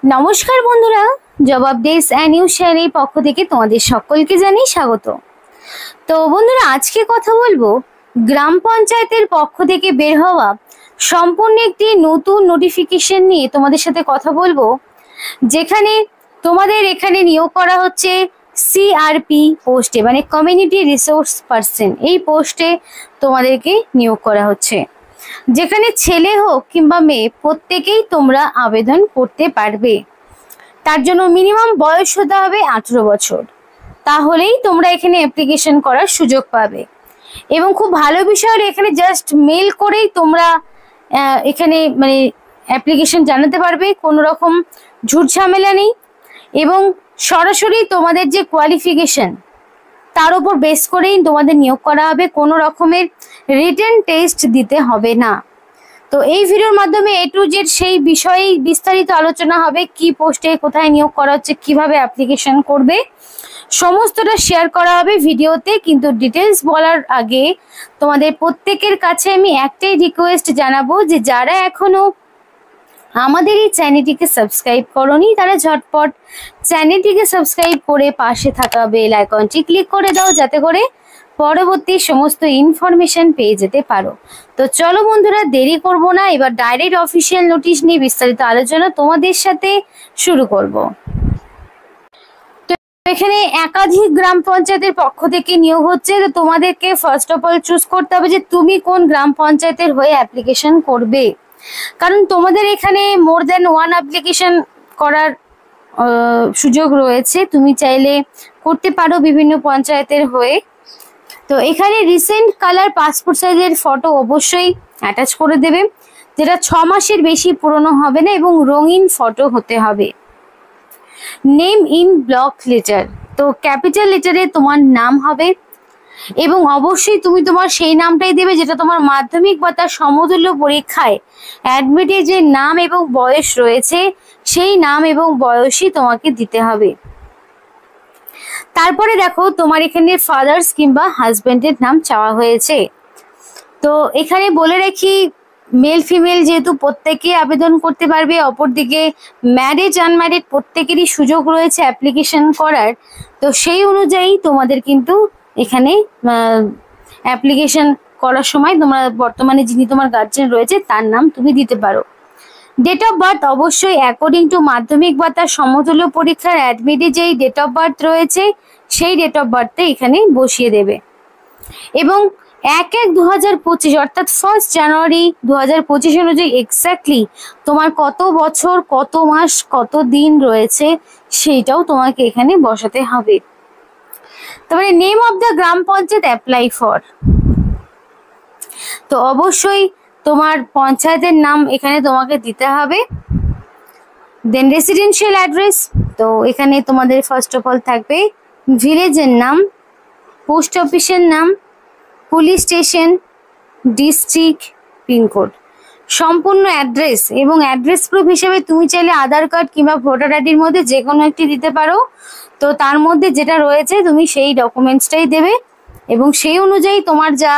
নমস্কার বন্ধুরা, জবাব ডেস অ্যান্ড নিউজ চ্যানেলের পক্ষ থেকে তোমাদের সকলকে জানাই স্বাগত। তো বন্ধুরা, আজকে কথা বলবো গ্রাম পঞ্চায়েতের পক্ষ থেকে বের হওয়া সম্পূর্ণ একটি নতুন নোটিফিকেশন নিয়ে তোমাদের সাথে কথা বলবো, যেখানে তোমাদের এখানে নিয়োগ করা হচ্ছে সিআরপি পোস্টে, মানে কমিউনিটি রিসোর্স পার্সন। এই পোস্টে তোমাদেরকে নিয়োগ করা হচ্ছে, যেখানে ছেলে হোক কিংবা মেয়ে প্রত্যেকেই তোমরা আবেদন করতে পারবে। তার জন্য মিনিমাম বয়স হতে হবে 18 বছর, তাহলেই তোমরা এখানে অ্যাপ্লিকেশন করার সুযোগ পাবে। এবং খুব ভালো বিষয় হলো এখানে জাস্ট মেল করেই তোমরা এখানে মানে অ্যাপ্লিকেশন জানাতে পারবে, কোনো রকম ঝুট ঝামেলা নেই। এবং সরাসরি তোমাদের যে কোয়ালিফিকেশন তার উপর বেস করেই তোমাদের নিয়োগ করা হবে, কোনো রকমের রিটেন টেস্ট দিতে হবে না। তো এই ভিডিওর মাধ্যমে A to Z সেই বিষয়ে বিস্তারিত আলোচনা হবে, কি পোস্টে কোথায় নিয়োগ করা হচ্ছে, কিভাবে অ্যাপ্লিকেশন করবে, সমস্তটা শেয়ার করা হবে ভিডিওতে। কিন্তু ডিটেলস বলার আগে তোমাদের প্রত্যেকের কাছে আমি একটাই রিকোয়েস্ট জানাবো, যে যারা এখনো আমাদের এই চ্যানেলটিকে সাবস্ক্রাইব করোনি তারা ঝটপট চ্যানেলটিকে সাবস্ক্রাইব করে পাশে থাকা বেল আইকনটি ক্লিক করে দাও, যাতে করে পরবর্তী সমস্ত ইনফরমেশন পেয়ে যেতে পারো। তো চলো বন্ধুরা, দেরি করব না, এবার ডাইরেক্ট অফিসিয়াল নোটিশ নিয়ে বিস্তারিত আলোচনা তোমাদের সাথে শুরু করব। তো এখানে একাধিক গ্রাম পঞ্চায়েতের পক্ষ থেকে নিয়োগ হচ্ছে। তো তোমাদেরকে ফার্স্ট অফ অল চুজ করতে হবে যে তুমি কোন গ্রাম পঞ্চায়েতের হয়ে অ্যাপ্লিকেশন করবে, কারণ তোমাদের এখানে মোর দ্যান ওয়ান অ্যাপ্লিকেশন করার সুযোগ রয়েছে। তুমি চাইলে করতে পারো বিভিন্ন পঞ্চায়েতের হয়ে। তো এখানে রিসেন্ট কালার পাসপোর্ট সাইজের ফটো অবশ্যই অ্যাটাচ করে দেবে, যেটা 6 মাসের বেশি পুরনো হবে না, এবং রঙিন ফটো হতে হবে। নেম ইন ব্লক লেটার, তো ক্যাপিটাল লেটারে তোমার নাম হবে, এবং অবশ্যই তুমি তোমার সেই নামটাই দেবে যেটা তোমার মাধ্যমিক বা তার সমতুল্য পরীক্ষায় অ্যাডমিটে যে নাম এবং বয়স রয়েছে সেই নাম এবং বয়সই তোমাকে দিতে হবে। তারপরে দেখো তোমার এখানে ফাদার্স কিংবা হাজবেন্ডের নাম চাওয়া হয়েছে। তো এখানে বলে রাখি, মেল ফিমেল যেহেতু প্রত্যেকে আবেদন করতে পারবে, অপরদিকে ম্যারিড আনম্যারিড প্রত্যেকেরই সুযোগ রয়েছে অ্যাপ্লিকেশন করার। তো সেই অনুযায়ী তোমাদের কিন্তু এখানে অ্যাপ্লিকেশন করার সময় তোমরা বর্তমানে যিনি তোমার গার্জেন রয়েছে তার নাম তুমি দিতে পারো। ডেট অফ বার্থ অবশ্যই অ্যাকর্ডিং টু মাধ্যমিক বা তার সমতুল্য পরীক্ষার অ্যাডমিটে যেই ডেট অফ বার্থ রয়েছে সেই ডেট অফ বার্থে এখানে বসিয়ে দেবে। এবং 1/1/2025 অর্থাৎ 1 জানুয়ারি 2025 অনুযায়ী এক্স্যাক্টলি তোমার কত বছর, কত মাস, কত দিন রয়েছে সেইটাও তোমাকে এখানে বসাতে হবে। তারপরে name of the gram panchayat apply for, তো অবশ্যই তোমার পঞ্চায়েতের নাম এখানে তোমাকে দিতে হবে। দেন রেসিডেন্সিয়াল অ্যাড্রেস, তো এখানে তোমাদের ফার্স্ট অফ অল থাকবে ভিলেজের নাম, পোস্ট অফিসের নাম, পুলিশ স্টেশন, ডিস্ট্রিক্ট, পিনকোড, সম্পূর্ণ অ্যাড্রেস। এবং অ্যাড্রেস প্রুফ হিসেবে তুমি চাইলে আধার কার্ড কিংবা ভোটার আইডির মধ্যে যে কোনো একটি দিতে পারো। তো তার মধ্যে যেটা রয়েছে তুমি সেই ডকুমেন্টসটাই দেবে, এবং সেই অনুযায়ী তোমার যা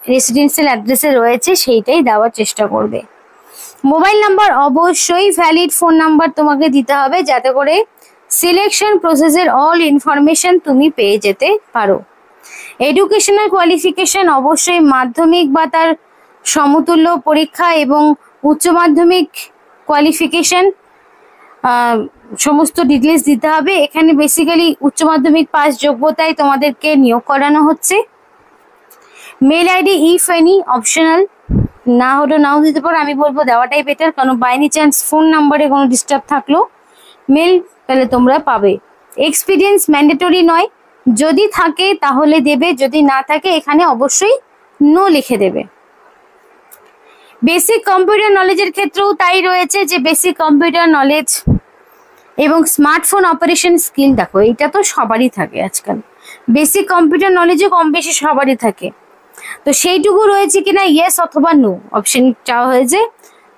রেসিডেন্সিয়াল অ্যাড্রেসে রয়েছে সেইটাই দেওয়ার চেষ্টা করবে। মোবাইল নাম্বার অবশ্যই ভ্যালিড ফোন নাম্বার তোমাকে দিতে হবে, যাতে করে সিলেকশন প্রসেসের অল ইনফরমেশন তুমি পেয়ে যেতে পারো। এডুকেশনাল কোয়ালিফিকেশন অবশ্যই মাধ্যমিক বা তার সমতুল্য পরীক্ষা এবং উচ্চ মাধ্যমিক কোয়ালিফিকেশন সমস্ত ডিটেলস দিতে হবে। এখানে বেসিক্যালি উচ্চ মাধ্যমিক পাস যোগ্যতায় তোমাদেরকে নিয়োগ করানো হচ্ছে। Mail ID if any optional, না হলেও নাও দিতে পারো, আমি বলবো দেওয়াটাই বেটার, কারণ বাই এনি চান্স ফোন নাম্বারে কোনো ডিস্টার্ব থাকলো মেল তাহলে তোমরা পাবে। এক্সপিরিয়েন্স ম্যান্ডেটরি নয়, যদি থাকে তাহলে দেবে, যদি না থাকে এখানে অবশ্যই নো লিখে দেবে। বেসিক কম্পিউটার নলেজের ক্ষেত্রেও তাই রয়েছে, যে বেসিক কম্পিউটার নলেজ এবং স্মার্টফোন অপারেশন স্কিল, দেখো এটা তো সবারই থাকে আজকাল, বেসিক কম্পিউটার নলেজও কম বেশি সবারই থাকে। তো সেইটুকু রয়েছে কিনা ইয়েস অথবা নো অপশন চাওয়া হয়েছে।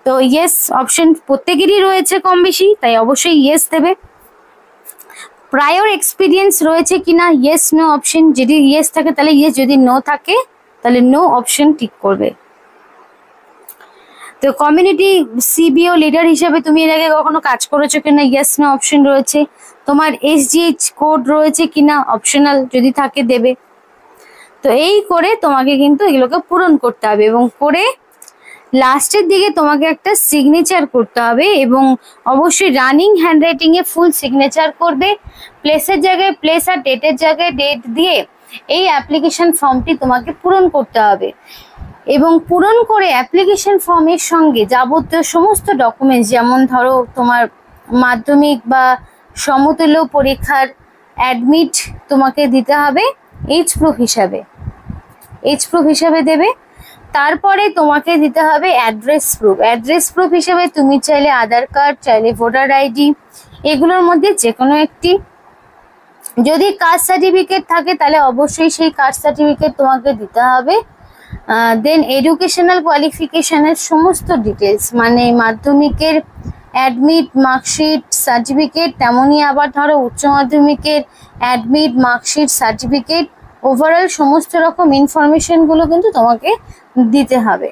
তো ইয়েস অপশন প্রত্যেকেরই রয়েছে কম বেশি, তাই অবশ্যই ইয়েস দেবে। প্রায়র এক্সপিরিয়েন্স রয়েছে কিনা ইয়েস নো অপশন, যদি ইয়েস থাকে তাহলে ইয়েস, যদি নো থাকে তাহলে নো অপশন টিক করবে। তো কমিউনিটি সিবিও লিডার হিসেবে তুমি এর আগে কখনো কাজ করেছো কিনা, ইয়েস নো অপশন রয়েছে। তোমার এসজিএইচ কোড রয়েছে কিনা, অপশনাল যদি থাকে দেবে। তো এই করে তোমাকে কিন্তু এগুলোকে পূরণ করতে হবে এবং করে লাস্টের দিকে তোমাকে একটা সিগনেচার করতে হবে এবং অবশ্যই রানিং হ্যান্ডরাইটিং এ ফুল সিগনেচার করবে। প্লেসের জায়গায় প্লেস আর ডেটের জায়গায় ডেট দিয়ে এই অ্যাপ্লিকেশন ফর্মটি তোমাকে পূরণ করতে হবে এবং পূরণ করে অ্যাপ্লিকেশন ফর্মের সঙ্গে যাবতীয় সমস্ত ডকুমেন্টস, যেমন ধরো তোমার মাধ্যমিক বা সমতুল্য পরীক্ষার অ্যাডমিট তোমাকে দিতে হবে এইচ প্রুফ হিসাবে দেবে। তারপরে তোমাকে দিতে হবে অ্যাড্রেস প্রুফ হিসেবে তুমি চাইলে আধার কার্ড, চাইলে ভোটার আইডি, এগুলোর মধ্যে যে কোনো একটি। যদি কাস্ট সার্টিফিকেট থাকে তাহলে অবশ্যই সেই কাস্ট সার্টিফিকেট তোমাকে দিতে হবে। দেন এডুকেশনাল কোয়ালিফিকেশনের সমস্ত ডিটেলস, মানে মাধ্যমিকের অ্যাডমিট, মার্কশিট, সার্টিফিকেট, তেমনই আবার ধরো উচ্চ মাধ্যমিকের অ্যাডমিট, মার্কশিট, সার্টিফিকেট, ওভারঅল সমস্ত রকম ইনফরমেশনগুলো কিন্তু তোমাকে দিতে হবে।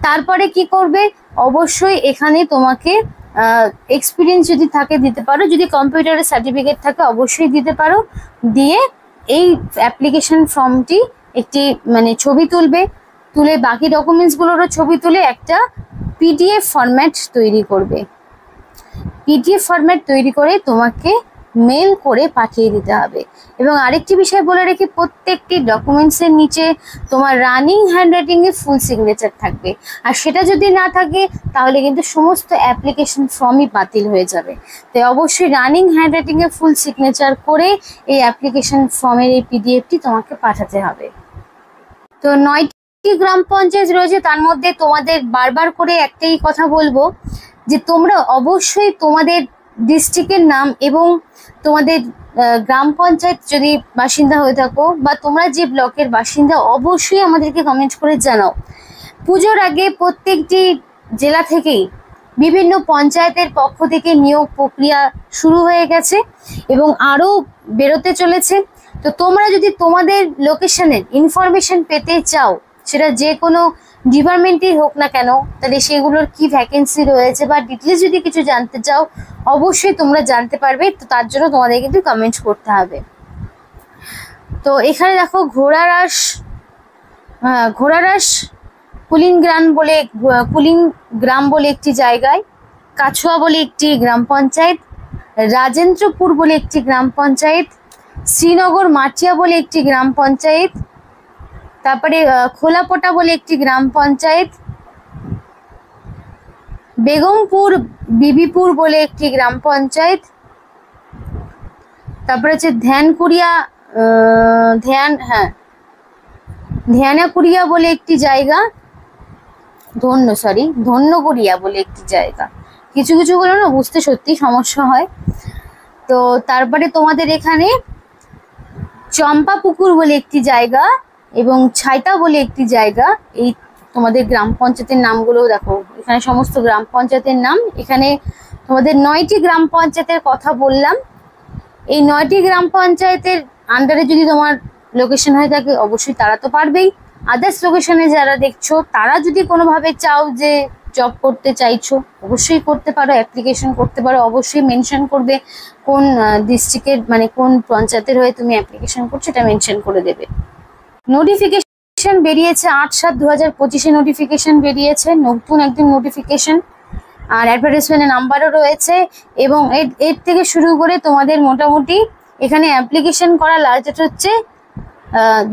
তারপরে কি করবে, অবশ্যই এখানে তোমাকে এক্সপিরিয়েন্স যদি থাকে দিতে পারো, যদি কম্পিউটারের সার্টিফিকেট থাকে অবশ্যই দিতে পারো। দিয়ে এই অ্যাপ্লিকেশন ফর্মটি একটি মানে ছবি তুলে বাকি ডকুমেন্টসগুলোরও ছবি তুলে একটা পিডিএফ ফরম্যাট তৈরি করবে। পিডিএফ ফরম্যাট তৈরি করে তোমাকে মেল করে পাঠিয়ে দিতে হবে। এবং আরেকটি বিষয় বলে রেখে, প্রত্যেকটি ডকুমেন্টসের নিচে তোমার রানিং হ্যান্ডরাইটিংয়ে ফুল সিগনেচার থাকবে। আর সেটা যদি না থাকে তাহলে কিন্তু সমস্ত অ্যাপ্লিকেশন ফর্মই বাতিল হয়ে যাবে। তাই অবশ্যই রানিং হ্যান্ডরাইটিংয়ে ফুল সিগনেচার করে এই অ্যাপ্লিকেশন ফর্মের এই পিডিএফটি তোমাকে পাঠাতে হবে। তো 9টি গ্রাম পঞ্চায়েত রয়েছে, তার মধ্যে তোমাদের বারবার করে একটাই কথা বলবো যে তোমরা অবশ্যই তোমাদের ডিস্ট্রিক্টের নাম এবং তোমাদের গ্রাম পঞ্চায়েত যদি বাসিন্দা হয়ে থাকো বা তোমরা যে ব্লকের বাসিন্দা অবশ্যই আমাদেরকে কমেন্ট করে জানাও। পুজোর আগে প্রত্যেকটি জেলা থেকেই বিভিন্ন পঞ্চায়েতের পক্ষ থেকে নিয়োগ প্রক্রিয়া শুরু হয়ে গেছে এবং আরও বেরোতে চলেছে। তো তোমরা যদি তোমাদের লোকেশনের ইনফরমেশন পেতে চাও, সেটা যে কোনো ডিপার্টমেন্টেই হোক না কেন, তাহলে সেগুলোর কি ভ্যাকেন্সি রয়েছে বা ডিটেলস যদি কিছু জানতে চাও অবশ্যই তোমরা জানতে পারবে। তো তার জন্য তোমাদের কিন্তু কমেন্ট করতে হবে। তো এখানে দেখো ঘোড়ারাস কুলিং গ্রাম বলে একটি জায়গায়, কাছুয়া বলে একটি গ্রাম পঞ্চায়েত, রাজেন্দ্রপুর বলে একটি গ্রাম পঞ্চায়েত, শ্রীনগর মাটিয়া বলে একটি গ্রাম পঞ্চায়েত, তারপরে খোলাপোটা বলে একটি গ্রাম পঞ্চায়েত, বেগমপুর বিবিপুর বলে একটি গ্রাম পঞ্চায়েত, তারপরে হচ্ছে ধ্যানাকুড়িয়া বলে একটি জায়গা, ধন্যকুড়িয়া বলে একটি জায়গা। কিছু গুলো না বুঝতে সত্যি সমস্যা হয়। তো তারপরে তোমাদের এখানে চম্পাপুকুর বলে একটি জায়গা এবং ছাইতা বলে একটি জায়গা। এই তোমাদের গ্রাম পঞ্চায়েতের নামগুলো দেখো, এখানে সমস্ত গ্রাম পঞ্চায়েতের নাম। এখানে তোমাদের 9টি গ্রাম পঞ্চায়েতের কথা বললাম। এই 9টি গ্রাম পঞ্চায়েতের আন্ডারে যদি তোমার লোকেশন হয়ে থাকে অবশ্যই তারা তো পারবেই। আদার্স লোকেশনে যারা দেখছো তারা যদি কোনোভাবে চাও যে জব করতে চাইছো অবশ্যই করতে পারো, অ্যাপ্লিকেশন করতে পারো। অবশ্যই মেনশন করবে কোন ডিস্ট্রিক্টের মানে কোন পঞ্চায়েতের হয়ে তুমি অ্যাপ্লিকেশন করছো, এটা মেনশন করে দেবে। নোটিফিকেশন বেরিয়েছে 8/7/2025 নোটিফিকেশন বেরিয়েছে, নতুন একদম নোটিফিকেশন। আর অ্যাডভার্টাইজমেন্টের নাম্বারও রয়েছে এবং এর থেকে শুরু করে তোমাদের মোটামুটি এখানে অ্যাপ্লিকেশন করা লাস্ট ডেট হচ্ছে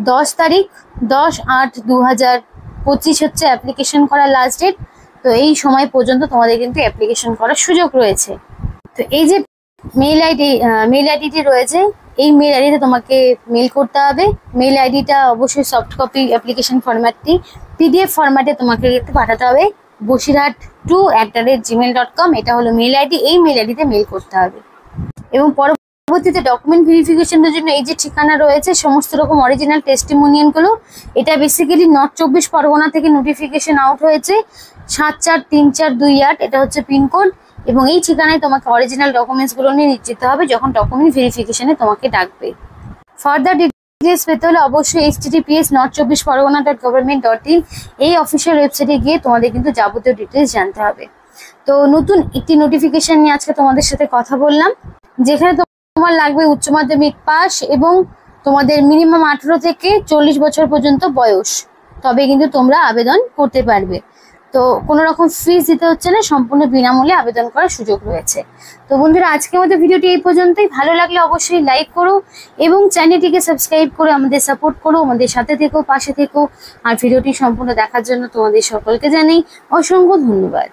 10/8/2025 হচ্ছে অ্যাপ্লিকেশন করার লাস্ট ডেট। তো এই সময় পর্যন্ত তোমাদের কিন্তু অ্যাপ্লিকেশন করার সুযোগ রয়েছে। তো এই যে মেল আইডিটি রয়েছে, এই মেল আইডিতে তোমাকে মেল করতে হবে। মেল আইডিটা অবশ্যই সফট কপি অ্যাপ্লিকেশন ফরম্যাটটি পিডিএফ ফরম্যাটে তোমাকে পাঠাতে হবে bosirhat2@gmail.com। এটা হলো মেল আইডি, এই মেল আইডিতে মেল করতে হবে। এবং পরবর্তীতে ডকুমেন্ট ভেরিফিকেশনের জন্য এই যে ঠিকানা রয়েছে সমস্ত রকম অরিজিনাল টেস্টিমোনিয়ালগুলো, এটা বেসিক্যালি নর্থ 24 পরগনা থেকে নোটিফিকেশন আউট হয়েছে 743428, এটা হচ্ছে পিনকোড। এবং এই ঠিকানায় তোমাকে অরিজিনাল ডকুমেন্টসগুলো নিয়ে যেতে হবে যখন ডকুমেন্ট ভেরিফিকেশনে তোমাকে ডাকবে। ফার্দার ডিটেলস পেতে হলে অবশ্যই https.24pargana.government.in এই অফিসিয়াল ওয়েবসাইটে গিয়ে তোমাদের কিন্তু যাবতীয় ডিটেলস জানতে হবে। তো নতুন একটি নোটিফিকেশন নিয়ে আজকে তোমাদের সাথে কথা বললাম, যেখানে তোমার লাগবে উচ্চ মাধ্যমিক পাস এবং তোমাদের মিনিমাম 18 থেকে 40 বছর পর্যন্ত বয়স, তবে কিন্তু তোমরা আবেদন করতে পারবে। তো কোনো রকম ফিস দিতে হচ্ছে না, সম্পূর্ণ বিনামূল্যে আবেদন করার সুযোগ রয়েছে। তো বন্ধুরা, আজকে আমাদের ভিডিওটি এই পর্যন্তই। ভালো লাগলে অবশ্যই লাইক করো এবং চ্যানেলটিকে সাবস্ক্রাইব করে আমাদের সাপোর্ট করো, আমাদের সাথে থেকো, পাশে থেকো। আর ভিডিওটি সম্পূর্ণ দেখার জন্য তোমাদের সকলকে জানাই অসংখ্য ধন্যবাদ।